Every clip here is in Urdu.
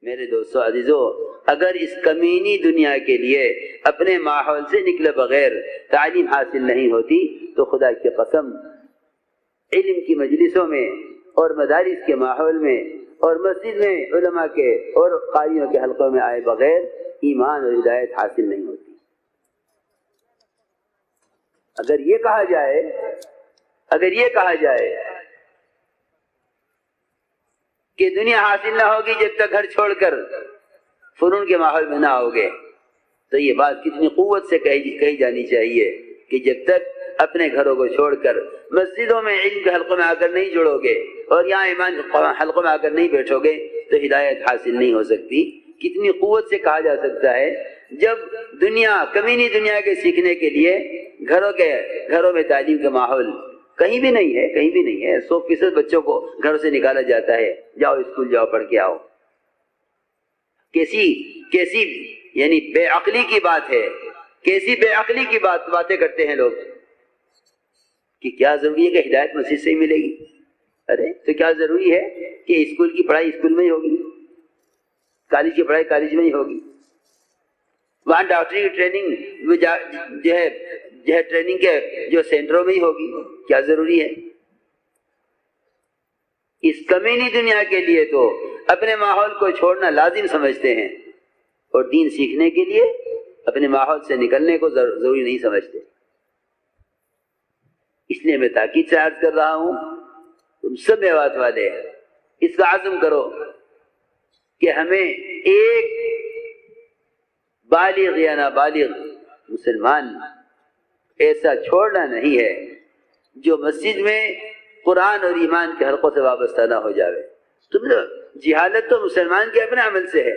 میرے دوستو عزیزو، اگر اس کمینی دنیا کے لیے اپنے ماحول سے نکلے بغیر تعلیم حاصل نہیں ہوتی تو خدا کی قسم علم کی مجلسوں میں اور مدارس کے ماحول میں اور مسجد میں علماء کے اور قاریوں کے حلقوں میں آئے بغیر ایمان اور ہدایت حاصل نہیں ہوتی۔ اگر یہ کہا جائے کہ دنیا حاصل نہ ہوگی جب تک گھر چھوڑ کر فنون کے ماحول میں نہ ہوگے، تو یہ بات کتنی قوت سے کہی جانی چاہیے کہ جب تک اپنے گھروں کو چھوڑ کر مسجدوں میں علم کے حلقوں میں آ کر نہیں جڑو گے اور یہاں ایمان حلقوں میں آ کر نہیں بیٹھو گے تو ہدایت حاصل نہیں ہو سکتی۔ کتنی قوت سے کہا جا سکتا ہے جب کمینی دنیا کے سیکھنے کے لیے گھروں میں تعلیم کا ماحول کہیں بھی نہیں ہے 100% بچوں کو گھر سے نکالا جاتا ہے، جاؤ اسکول جاؤ پڑھ کے آؤ۔ کیسی یعنی بے عقلی کی بات ہے، کیسی بے عقلی کی باتیں کرتے ہیں لوگ کہ کیا ضروری ہے کہ ہدایت مسجد سے ہی ملے گی؟ ارے تو کیا ضروری ہے کہ اسکول کی پڑھائی اسکول میں ہی ہوگی، کالج کی پڑھائی کالج میں ہی ہوگی، وہاں ڈاکٹری کی ٹریننگ جو ہے ٹریننگ کے جو سینٹروں میں ہی ہوگی؟ کیا ضروری ہے؟ اس کمینی دنیا کے لیے تو اپنے ماحول کو چھوڑنا لازم سمجھتے ہیں اور دین سیکھنے کے لیے اپنے ماحول سے نکلنے کو ضروری نہیں سمجھتے۔ اس لیے میں تاکید سے عرض کر رہا ہوں، تم سب میوات والے اس کا عزم کرو کہ ہمیں ایک بالغ یا نابالغ مسلمان ایسا چھوڑنا نہیں ہے جو مسجد میں قرآن اور ایمان کے حلقوں سے وابستہ نہ ہو جاوے۔ جہالت تو مسلمان کے اپنے عمل سے ہے،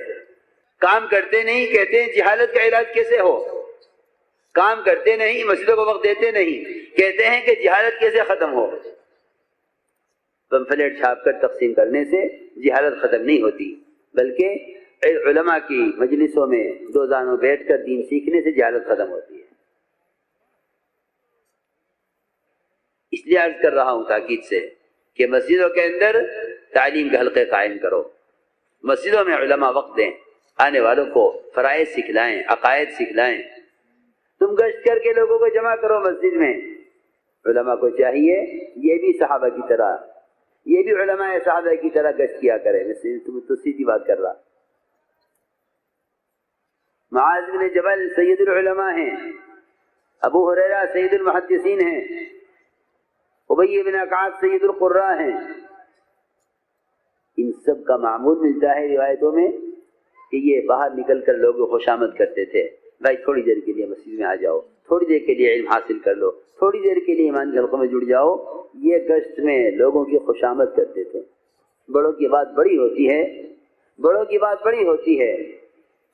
کام کرتے نہیں، کہتے ہیں جہالت کا علاج کیسے ہو؟ کام کرتے نہیں، مسجدوں کو وقت دیتے نہیں، کہتے ہیں کہ جہالت کیسے ختم ہو؟ پمفلیٹ چھاپ کر تقسیم کرنے سے جہالت ختم نہیں ہوتی، بلکہ علماء کی مجلسوں میں دو زانوں بیٹھ کر دین سیکھنے سے جہالت ختم ہوتی ہے۔ اس لیے عرض کر رہا ہوں تاکید سے کہ مسجدوں کے اندر تعلیم کے حلقے قائم کرو، مسجدوں میں علماء وقت دیں، آنے والوں کو فرائض سکھلائیں، عقائد سکھلائیں۔ تم گشت کر کے لوگوں کو جمع کرو مسجد میں۔ علماء کو چاہیے یہ بھی صحابہ کی طرح، یہ بھی علماء صحابہ کی طرح گشت کیا کرے۔ تم تو سیدھی بات کر رہا۔ معاذ بن جبل سید العلماء ہیں، ابو ہریرہ سید المحدثین ہیں، ابی بن کعب سید القراء ہیں۔ ان سب کا معمول ملتا ہے روایتوں میں کہ یہ باہر نکل کر لوگوں کو خوشامد کرتے تھے، بھائی تھوڑی دیر کے لیے مسجد میں آ جاؤ، تھوڑی دیر کے لیے علم حاصل کر لو، تھوڑی دیر کے لیے ایمان کے حلقوں میں جڑ جاؤ۔ یہ گشت میں لوگوں کی خوشامد کرتے تھے۔ بڑوں کی بات بڑی ہوتی ہے، بڑوں کی بات بڑی ہوتی ہے۔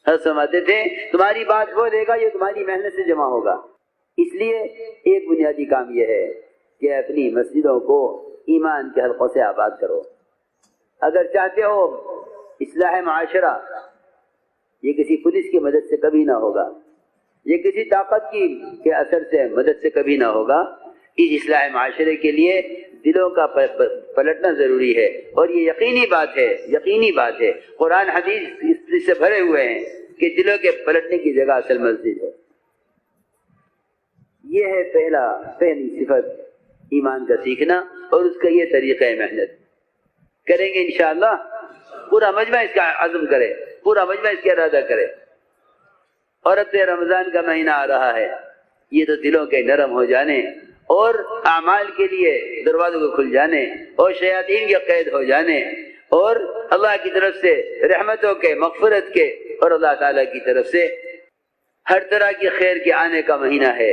حضرت فرماتے تھے تمہاری بات وہ لے گا یہ تمہاری محنت سے جمع ہوگا۔ اس لیے ایک بنیادی کام یہ ہے کہ اپنی مسجدوں کو ایمان کے حلقوں سے آباد کرو۔ اگر چاہتے ہو اصلاح معاشرہ، یہ کسی پولیس کی مدد سے کبھی نہ ہوگا، یہ کسی طاقت کے اثر سے مدد سے کبھی نہ ہوگا۔ اس اصلاح معاشرے کے لیے دلوں کا پلٹنا ضروری ہے، اور یہ یقینی بات ہے، قرآن حدیث اس سے بھرے ہوئے ہیں کہ دلوں کے پلٹنے کی جگہ اصل مسجد ہے۔ یہ ہے پہلی صفت ایمان کا سیکھنا، اور اس کا یہ طریقہ محنت کریں گے انشاءاللہ۔ پورا مجمع اس کا عزم کرے، پورا مجمع اس کا ارادہ کرے۔ اور اب رمضان کا مہینہ آ رہا ہے، یہ تو دلوں کے نرم ہو جانے اور اعمال کے لیے دروازوں کو کھل جانے اور شیاطین کے قید ہو جانے اور اللہ کی طرف سے رحمتوں کے، مغفرت کے اور اللہ تعالیٰ کی طرف سے ہر طرح کی خیر کے آنے کا مہینہ ہے۔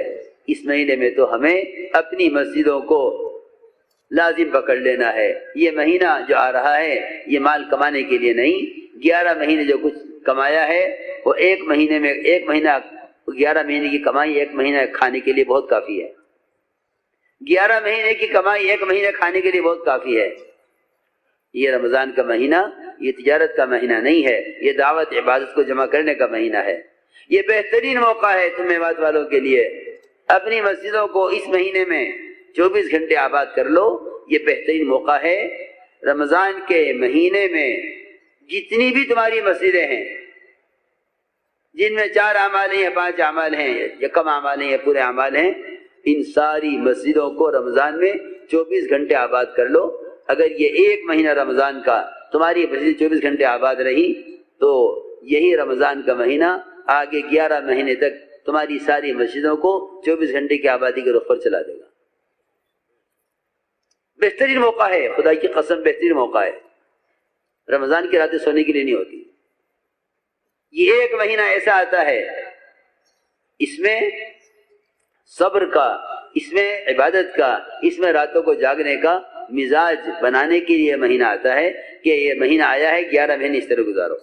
اس مہینے میں تو ہمیں اپنی مسجدوں کو لازم پکڑ لینا ہے۔ یہ مہینہ جو آ رہا ہے یہ مال کمانے کے لیے نہیں، 11 مہینے جو کچھ کمایا ہے وہ ایک مہینہ 11 مہینے کی کمائی ایک مہینہ کھانے کے لیے بہت کافی ہے۔ 11 مہینے کی کمائی ایک مہینہ کھانے کے لیے بہت کافی ہے۔ یہ رمضان کا مہینہ یہ تجارت کا مہینہ نہیں ہے، یہ دعوت عبادت کو جمع کرنے کا مہینہ ہے۔ یہ بہترین موقع ہے تم میوات والوں کے لیے، اپنی مسجدوں کو اس مہینے میں 24 گھنٹے آباد کر لو۔ یہ بہترین موقع ہے رمضان کے مہینے میں جتنی بھی تمہاری مسجدیں ہیں جن میں 4 اعمال ہیں یا 5 اعمال ہیں یا کم اعمال ہیں یا پورے اعمال ہیں، ان ساری مسجدوں کو رمضان میں 24 گھنٹے آباد کر لو۔ اگر یہ 1 مہینہ رمضان کا تمہاری مسجد 24 گھنٹے آباد رہی تو یہی رمضان کا مہینہ آگے 11 مہینے تک تمہاری ساری مسجدوں کو 24 گھنٹے کی آبادی کے رخ پر چلا دے گا۔ بہترین موقع ہے، خدا کی قسم بہترین موقع ہے۔ رمضان کی راتیں سونے کے لیے نہیں ہوتی۔ یہ 1 مہینہ ایسا آتا ہے، اس میں صبر کا، اس میں عبادت کا، اس میں راتوں کو جاگنے کا مزاج بنانے کے لیے مہینہ آتا ہے کہ یہ مہینہ آیا ہے، 11 مہینے اس طرح گزارو۔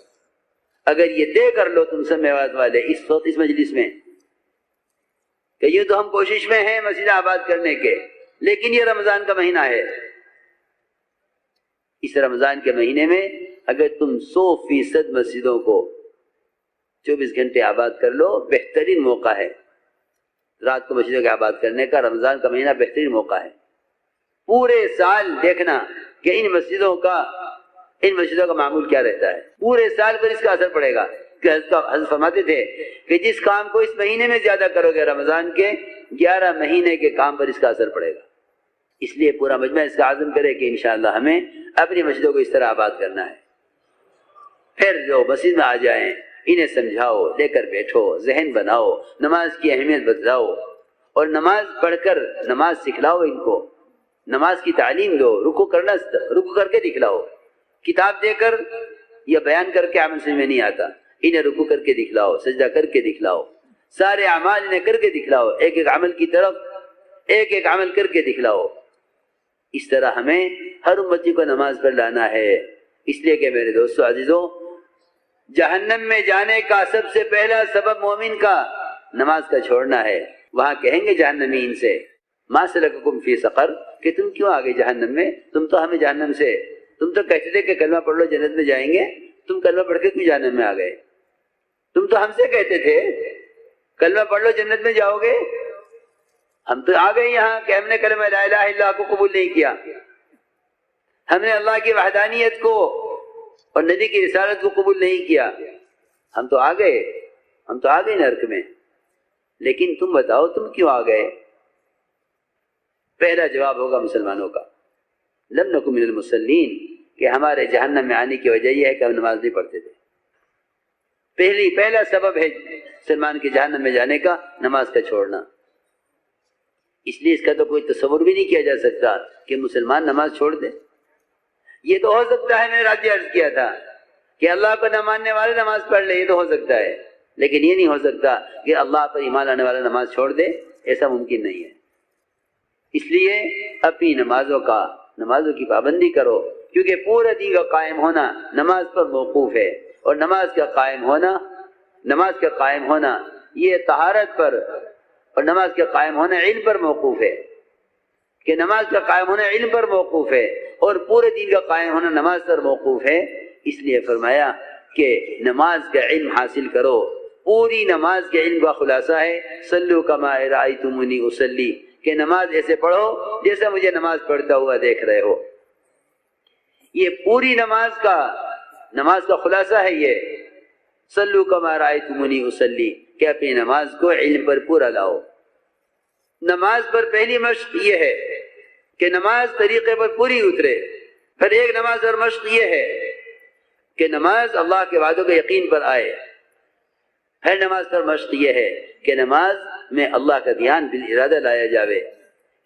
اگر یہ طے کر لو تم سب میوات والے اس وقت اس مجلس میں کہ یوں تو ہم کوشش میں ہیں مسجد آباد کرنے کے، لیکن یہ رمضان کا مہینہ ہے، اس رمضان کے مہینے میں اگر تم 100% مسجدوں کو 24 گھنٹے آباد کر لو، بہترین موقع ہے رات کو مسجدوں کے آباد کرنے کا۔ رمضان کا مہینہ بہترین موقع ہے۔ پورے سال دیکھنا کہ ان مسجدوں کا معمول کیا رہتا ہے، پورے سال پر اس کا اثر پڑے گا۔ کہ حضرت فرماتے تھے کہ جس کام کو اس مہینے میں زیادہ کرو گے رمضان کے 11 مہینے کے کام پر اس کا اثر پڑے گا۔ اس لیے پورا مجمع اس کا عزم کرے کہ انشاءاللہ ہمیں اپنی مسجدوں کو اس طرح آباد کرنا ہے۔ پھر جو مسجد میں آ جائیں انہیں سمجھاؤ، لے کر بیٹھو، ذہن بناؤ، نماز کی اہمیت بتلاؤ، اور نماز پڑھ کر نماز سکھلاؤ، ان کو نماز کی تعلیم دو، رکوع کر کے دکھلاؤ۔ کتاب دے کر یا بیان کر کے عمل سمجھ میں نہیں آتا، انہیں رکوع کر کے دکھلاؤ، سجدہ کر کے دکھلاؤ، سارے اعمال انہیں کر کے دکھلاؤ، ایک ایک عمل کی طرف ایک ایک عمل کر کے دکھلاؤ۔ اس طرح ہمیں ہر امتی کو نماز پر لانا ہے۔ اس لیے کہ میرے دوستو عزیزوں، جہنم میں جانے کا سب سے پہلا سبب مومن کا نماز کا چھوڑنا ہے۔ وہاں کہیں گے جہنمی ان سے ما سلککم فی سقر، کہ تم کیوں آگے جہنم میں؟ تم تو ہمیں جہنم سے، تم تو کہتے تھے کہ کلمہ پڑھ لو جنت میں جائیں گے، تم کلمہ پڑھ کے کیوں جہنم میں آ گئے؟ تم تو ہم سے کہتے تھے کلمہ پڑھ لو جنت میں جاؤ گے، ہم تو آ گئے یہاں کہ ہم نے کلمہ لا الہ الا اللہ کو قبول نہیں کیا، ہم نے اللہ کی وحدانیت کو اور نبی کی رسالت کو قبول نہیں کیا، ہم تو آ گئے نرک میں۔ لیکن تم بتاؤ تم کیوں آ گئے؟ پہلا جواب ہوگا مسلمانوں کا، لم نکن من المصلین، کہ ہمارے جہنم میں آنے کی وجہ یہ ہے کہ ہم نماز نہیں پڑھتے تھے۔ پہلا سبب ہے مسلمان کے جہنم میں جانے کا نماز کا چھوڑنا۔ اس لیے اس کا تو کوئی تصور بھی نہیں کیا جا سکتا کہ مسلمان نماز چھوڑ دے۔ یہ تو ہو سکتا ہے، میں نے رات عرض کیا تھا کہ اللہ کو نہ ماننے والے نماز پڑھ لے، یہ تو ہو سکتا ہے، لیکن یہ نہیں ہو سکتا کہ اللہ پر ایمان لانے والا نماز چھوڑ دے، ایسا ممکن نہیں ہے۔ اس لیے اپنی نمازوں کی پابندی کرو، کیونکہ پورا دین کا قائم ہونا نماز پر موقوف ہے، اور نماز کا قائم ہونا یہ طہارت پر، اور نماز کا قائم ہونا علم پر موقوف ہے، کہ نماز کا قائم ہونا علم پر موقوف ہے، اور پورے دین کا قائم ہونا نماز پر موقوف ہے۔ اس لیے فرمایا کہ نماز کا علم حاصل کرو۔ پوری نماز کے علم کا خلاصہ ہے صلو کما رأیتمونی اصلی، کہ نماز ایسے پڑھو جیسا مجھے نماز پڑھتا ہوا دیکھ رہے ہو۔ یہ پوری نماز کا خلاصہ ہے، یہ صلو کما رأیتمونی اصلی، کہ اپنی نماز کو علم پر پورا لاؤ۔ نماز پر پہلی مشق یہ ہے کہ نماز طریقے پر پوری اترے۔ پھر ایک نماز اور مشق یہ ہے کہ نماز اللہ کے وعدوں کے یقین پر آئے۔ ہر نماز پر مشق یہ ہے کہ نماز میں اللہ کا دھیان بالارادہ لایا جاوے۔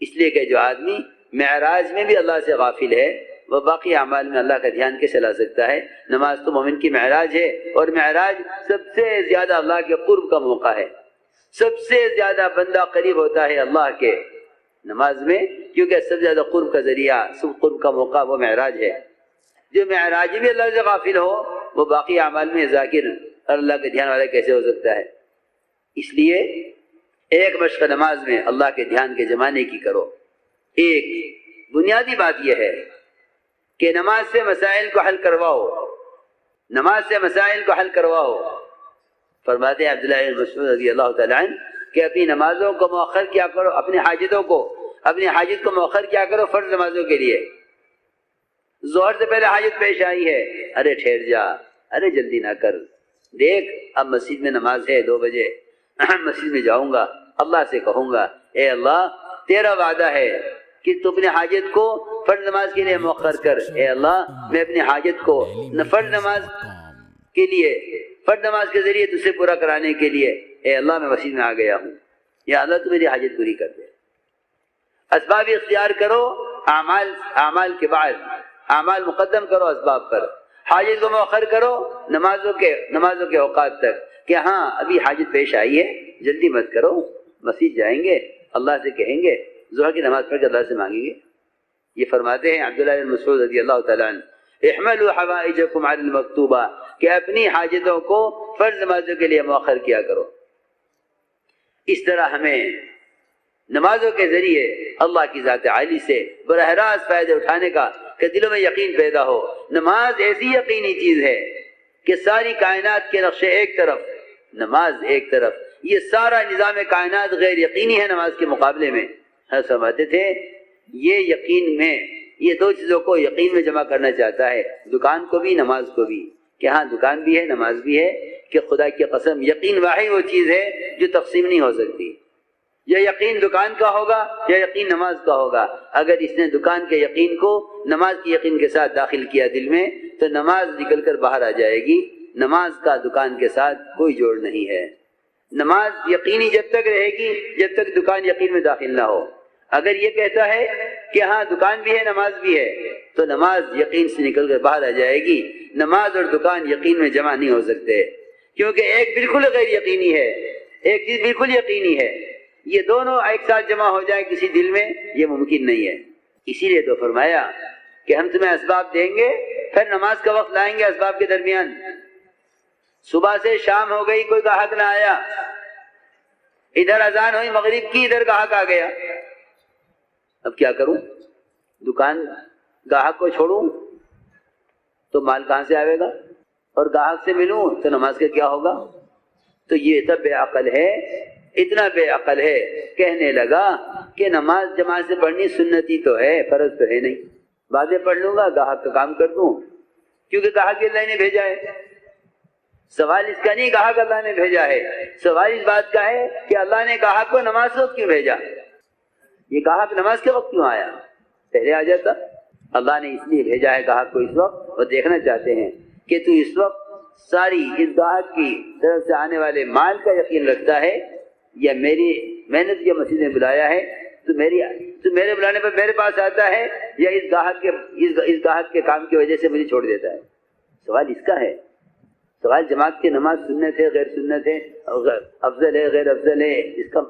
اس لیے کہ جو آدمی معراج میں بھی اللہ سے غافل ہے، وہ باقی اعمال میں اللہ کا دھیان کیسے لا سکتا ہے؟ نماز تو مومن کی معراج ہے، اور معراج سب سے زیادہ اللہ کے قرب کا موقع ہے۔ سب سے زیادہ بندہ قریب ہوتا ہے اللہ کے نماز میں، کیونکہ سب سے زیادہ قرب کا ذریعہ، سب قرب کا موقع وہ معراج ہے۔ جو معراج بھی اللہ سے غافل ہو، وہ باقی اعمال میں ذاکر اور اللہ کے دھیان والا کیسے ہو سکتا ہے؟ اس لیے ایک مشق نماز میں اللہ کے دھیان کے جمانے کی کرو۔ ایک بنیادی بات یہ ہے کہ نماز سے مسائل کو حل کرواؤ۔ فرماتے ہیں عبداللہ بن مسعود رضی اللہ تعالیٰ عنہ کہ اپنی نمازوں کو مؤخر کیا کرو، اپنی حاجت کو مؤخر کیا کرو فرض نمازوں کے لیے۔ ظہر سے پہلے حاجت پیش آئی ہے، ارے ٹھہر جا، ارے جلدی نہ کر، دیکھ اب مسجد میں نماز ہے 2 بجے، مسجد میں جاؤں گا، اللہ سے کہوں گا اے اللہ تیرا وعدہ ہے کہ تو اپنے حاجت کو فرض نماز کے لیے مؤخر کر، اے اللہ میں اپنی حاجت کو فرض نماز کے لیے، فرض نماز کے ذریعے تجھ سے پورا کرانے کے لیے اے اللہ میں مسجد میں آ گیا ہوں، یا اللہ تو میری حاجت پوری کر دے۔ اسباب اختیار کرو، اعمال کے بعد اعمال مقدم کرو اسباب پر، حاجت کو مؤخر کرو نمازوں کے اوقات تک، کہ ہاں ابھی حاجت پیش آئی ہے، جلدی مت کرو، مسجد جائیں گے، اللہ سے کہیں گے، ظہر کی نماز پڑھ کے اللہ سے مانگیں گے۔ یہ فرماتے ہیں عبداللہ بن مسعود رضی اللہ تعالیٰ عنہ، احملوا حوائجکم علی المکتوبہ، کہ اپنی حاجتوں کو فرض نمازوں کے لیے مؤخر کیا کرو۔ اس طرح ہمیں نمازوں کے ذریعے اللہ کی ذات عالی سے براہ راست فائدہ اٹھانے کا، کہ دلوں میں یقین پیدا ہو۔ نماز ایسی یقینی چیز ہے کہ ساری کائنات کے نقشے ایک طرف، نماز ایک طرف، یہ سارا نظام کائنات غیر یقینی ہے نماز کے مقابلے میں۔ ہم سمجھتے تھے یہ یقین میں، یہ 2 چیزوں کو یقین میں جمع کرنا چاہتا ہے، دکان کو بھی نماز کو بھی، کہ ہاں دکان بھی ہے نماز بھی ہے، کہ خدا کی قسم یقین واحد وہ چیز ہے جو تقسیم نہیں ہو سکتی، یا یقین دکان کا ہوگا یا یقین نماز کا ہوگا۔ اگر اس نے دکان کے یقین کو نماز کے یقین کے ساتھ داخل کیا دل میں تو نماز نکل کر باہر آ جائے گی، نماز کا دکان کے ساتھ کوئی جوڑ نہیں ہے۔ نماز یقینی جب تک رہے گی جب تک دکان یقین میں داخل نہ ہو۔ اگر یہ کہتا ہے کہ ہاں دکان بھی ہے نماز بھی ہے تو نماز یقین سے نکل کر باہر آ جائے گی، نماز اور دکان یقین میں جمع نہیں ہو سکتے، کیونکہ ایک بالکل غیر یقینی ہے، ایک چیز بالکل یقینی ہے، یہ دونوں ایک ساتھ جمع ہو جائے کسی دل میں یہ ممکن نہیں ہے۔ اسی لیے تو فرمایا کہ ہم تمہیں اسباب دیں گے، پھر نماز کا وقت لائیں گے اسباب کے درمیان۔ صبح سے شام ہو گئی کوئی گاہک نہ آیا، ادھر اذان ہوئی مغرب کی، ادھر گاہک آ گیا، اب کیا کروں؟ دکان گاہک کو چھوڑوں تو مال کہاں سے آئے گا، اور گاہک سے ملوں تو نماز کا کیا ہوگا؟ تو یہ تو بے عقل ہے، اتنا بے عقل ہے، کہنے لگا کہ نماز جماعت سے پڑھنی سنتی تو ہے، فرض تو ہے نہیں، بعدیں پڑھ لوں گا، گاہک کا کام کر دوں، کیونکہ گاہک اللہ نے بھیجا ہے۔ سوال اس کا نہیں گاہک اللہ نے بھیجا ہے، سوال اس بات کا ہے کہ اللہ نے گاہک کو نماز کے وقت کیوں بھیجا؟ یہ گاہک نماز کے وقت کیوں آیا؟ پہلے آ جاتا۔ اللہ نے اس لیے بھیجا ہے گاہک کو اس وقت، اور دیکھنا چاہتے ہیں کہ تو اس وقت ساری اس گاہک کی طرف سے آنے والے مال کا یقین رکھتا ہے، یا میری محنت یا مسجد میں بلایا ہے تو میرے بلانے پر میرے پاس آتا ہے، یا اس گاہک کے کام کی وجہ سے مجھے چھوڑ دیتا ہے؟ سوال اس کا ہے۔ سوال جماعت کی نماز سنت ہے غیر سنت ہے، افضل ہے غیر افضل ہے، اس کا